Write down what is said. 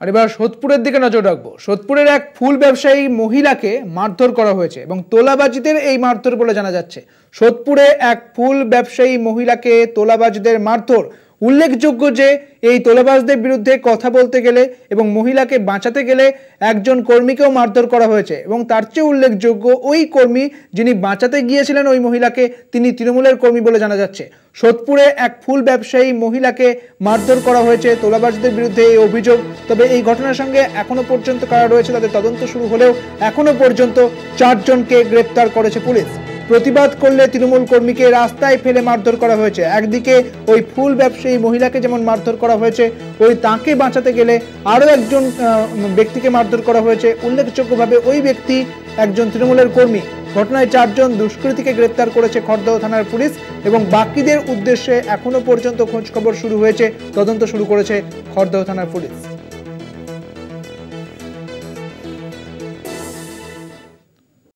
আর এবার সোদপুরের দিকে নজর রাখবো। সোদপুরের এক ফুল ব্যবসায়ী মহিলাকে মারধর করা হয়েছে এবং তোলাবাজিদের এই মারধর বলে জানা যাচ্ছে। সোদপুরে এক ফুল ব্যবসায়ী মহিলাকে তোলাবাজিদের মারধর। উল্লেখযোগ্য যে এই তোলাবাজদের বিরুদ্ধে কথা বলতে গেলে এবং মহিলাকে বাঁচাতে গেলে একজন কর্মীকেও মারধর করা হয়েছে এবং তার চেয়ে উল্লেখযোগ্য ওই কর্মী যিনি বাঁচাতে গিয়েছিলেন ওই মহিলাকে, তিনি তৃণমূলের কর্মী বলে জানা যাচ্ছে। সোদপুরে এক ফুল ব্যবসায়ী মহিলাকে মারধর করা হয়েছে, তোলাবাজদের বিরুদ্ধে এই অভিযোগ। তবে এই ঘটনার সঙ্গে এখনো পর্যন্ত কারা রয়েছে তাদের তদন্ত শুরু হলেও এখনো পর্যন্ত 4 জনকে গ্রেপ্তার করেছে পুলিশ। প্রতিবাদ করলে তৃণমূল কর্মীকে রাস্তায় ফেলে মারধর করা হয়েছে। একদিকে ওই ফুল ব্যবসায়ী মহিলাকে যেমন মারধর করা হয়েছে, ওই তাকে বাঁচাতে গেলে আরও একজন ব্যক্তিকে মারধর করা হয়েছে। উল্লেখযোগ্যভাবে ওই ব্যক্তি একজন তৃণমূলের কর্মী। ঘটনায় 4 জন দুষ্কৃতীকে গ্রেপ্তার করেছে খড়দহ থানার পুলিশ এবং বাকিদের উদ্দেশ্যে এখনো পর্যন্ত খোঁজ খবর শুরু হয়েছে, তদন্ত শুরু করেছে খড়দহ থানার পুলিশ।